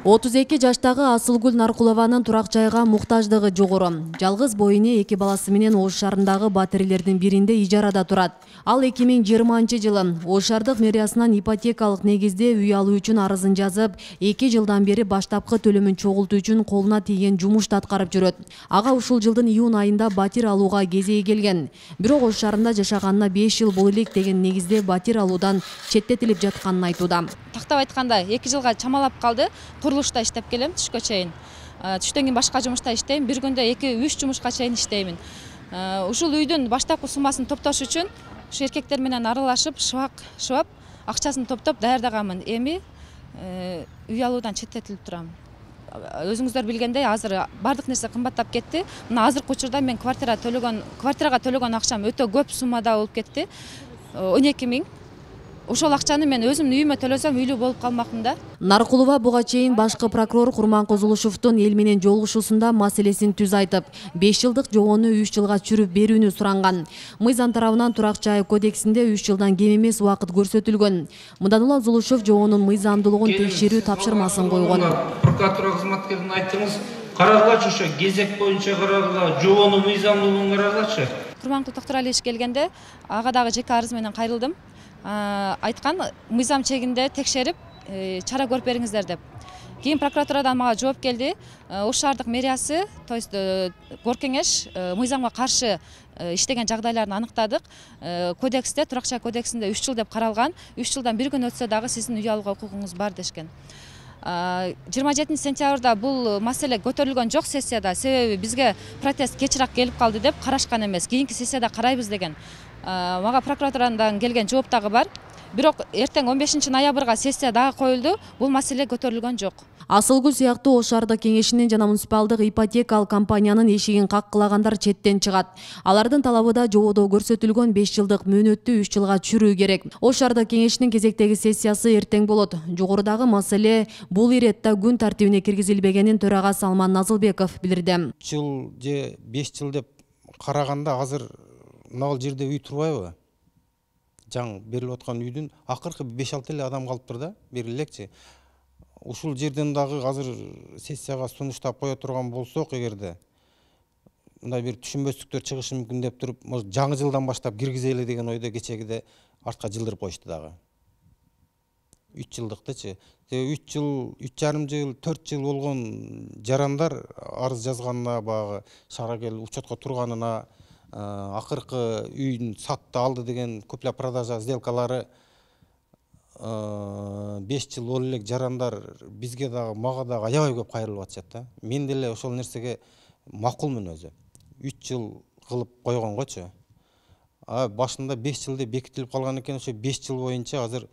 32 жаштагы Асылгүл Наркулованын турак жайга муктаждыгы жогору. Жалгыз бойыне 2 баласы менен Ош шаарындагы батирелердин биринде ижарада турат. Ал 2020-жылы Ош шаардык мэриясынан ипотекалык негизде үй алуу үчүн арызын жазып, 2 жылдан бери баштапкы төлөмүн чогултуу үчүн колуна тийген жумушту аткарып жүрөт. Ага ушул жылдын июнь айында батир алууга кезеги келген. Бирок Ош шаарында жашаганына 5 жыл боло элек деген негизде батир алуудан четтетилип жатканын айтууда. Тактап айтканда 2 жылга чамалап калды. Курулушта иштеп келем түшкө чейин. Түштөн кийин башка жумушта иштейм. Бир күндө 2-3 жумушка чейин иштеймин. Ушул үйдүн баштапкы суммасын топтош үчүн ушу эркектер менен аралашып, шыбап, акчасын топтоп даярдаганмын. Эми үй алуудан четтетилип турам. Өзүңүздөр билгендей, азыр бардык нерсе кымбаттап кетти. Мына азыркы учурда мен квартирага төлөгөн акчам өтө көп суммада болуп кетти. 12 000. Ошол акчаны мен өзүмдүн үйүмө төлөсөм үйлүү болуп калмакмын да. Наркулова буга чейин башкы прокурор Курман Козулушевдун эл менен жолугушуусунда маселесин түз айтып, 5 жылдык жобону 3 жылга чүрүп берүүнү суранган. Мыйзам тарабынан турак жай кодексинде 3 жылдан кем эмес убакыт көрсөтүлгөн. Мындан улам Зулушев жобонун мыйзамдуулугун текшерүү тапшырмасын койгон. Прокуратура кызматкерин айттыңыз, карагылачы ошо кезек боюнча карагыла, жобонун мыйзамдуулугун карагылачы. Курманкул Токтуралиевич келгенде ага дагы жеке арыз менен кайрылдым. Айткан мыйзам чегинде текшерип чара көрүп бериңиздер деп. Кийин прокуратурадан мага жооп келди. Ош шаардык мэриясы, то есть Горкеңеш мыйзамга каршы иштеген жагдайларын аныктадык. Кодексте, турак жай кодексинде 3 жыл деп каралган. 3 жылдан бир күн өтсө дагы сиздин үй алууга укугуңуз бар дешкен. 27 сентябрда бул маселе көтөрүлгөн жок сессияда, себеби бизге протест кечирээк келип калды деп карашкан эмес. Кийинки сессияда карайбыз деген. Мага прокуратурадан келген жооп дагы бар. Бирок эртең 15 ноябрга сессия дагы коюлду. Бул маселе көтөрүлгөн жок. Асылгүл сыяктуу Ош шаардык кеңешинин жана муниципалдык ипотекалык компаниянын эшигин каккылагандар четтен чыгат. Алардын талабы да жободо көрсөтүлгөн 5 жылдык мөөнөттү 3 жылга чүрүү керек. Ош шаардык кеңешинин кезектеги сессиясы эртең болот. Жогорудагы маселе бул иретте күн тартибине киргизилбегенин төрага Салман Назылбеков билдирди. Жыл же 5 жыл деп караганда азыр мына жерде үй турбайбы? Жаң берилип аткан үйдүн акыркы 5-6 эле адам калыптыр да, берилекчи. Ушул жерден дагы азыр сессияга сунуштап кое турган болсок, эгерде мындай бир түшүнбөстүктөр чыгышы мүмкүн деп туруп, жаңы жылдан баштап киргизели деген ойдо кечегиде артка жылдырып коюшту дагы. 3 жылдыктычы. 3 жыл, 3,5 жыл, 4 жыл болгон жарандар арыз жазганына, багы шааракел учетко турганына, акыркы үйүн сатты алды деген көплөп продажа сделкалары 5 жыл боло элек жарандар бизге дагы, мага дагы аябай көп кайрылып атышат да. Мен деле ошол нерсеге макулмун өзү. 3 жыл кылып койгон койчу. Башында 5 жыл деп бекитилип калган экен, ошо 5 жыл боюнча азыр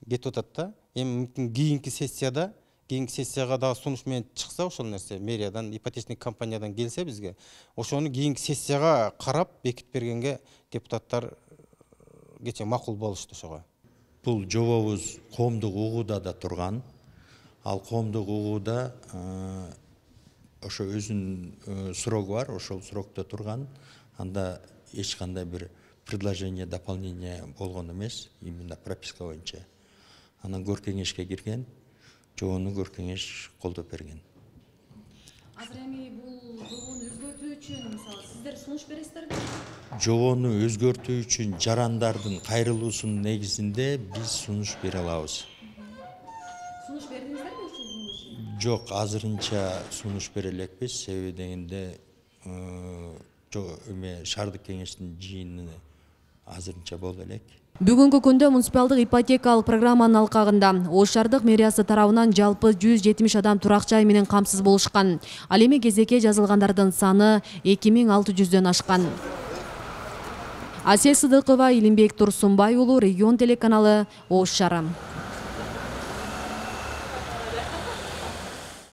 кетип атат да. Эми мүмкүн кийинки сессияга дагы сунуш менен чыкса ошол нерсе, мэриядан, ипотечный компаниядан келсе бизге, ошону кийинки сессияга карап бекитип бергенге депутаттар кече макул болушту ошого. Бул жобобуз коомдук угууда да турган. Ал коомдук угууда ошо өзүнүн срогу бар, ошол срокто турган. Анда эч кандай бир предложение, дополнение болгон эмес, именно прописка боюнча. Анан Горкеңешке кирген, жобону Горкеңеш колдоп берген. Азыр эми бул жобону өзгөртүү үчүн, мисалы, сиздер сунуш бересиздерби? Жобону өзгөртүү үчүн жарандардын кайрылуусунун негизинде биз сунуш бере алабыз. Сунуш бердиңиздерби ушул күнгө чейин? Жок, азырынча сунуш бере элекпиз, себеби дегенде шаардык кеңештин жыйыны азырынча болду элек. Бүгүнкү күндө муниципалдык ипотекалык программанын алкагында Ош шаардык мэриясы тарабынан жалпы 170 адам турак жай менен камсыз болушкан. Ал эми кезекке жазылгандардын саны 2600дөн ашкан. Асия Сыдыкова, Илимбек Турсунбай уулу, Регион телеканалы, Ош шаары.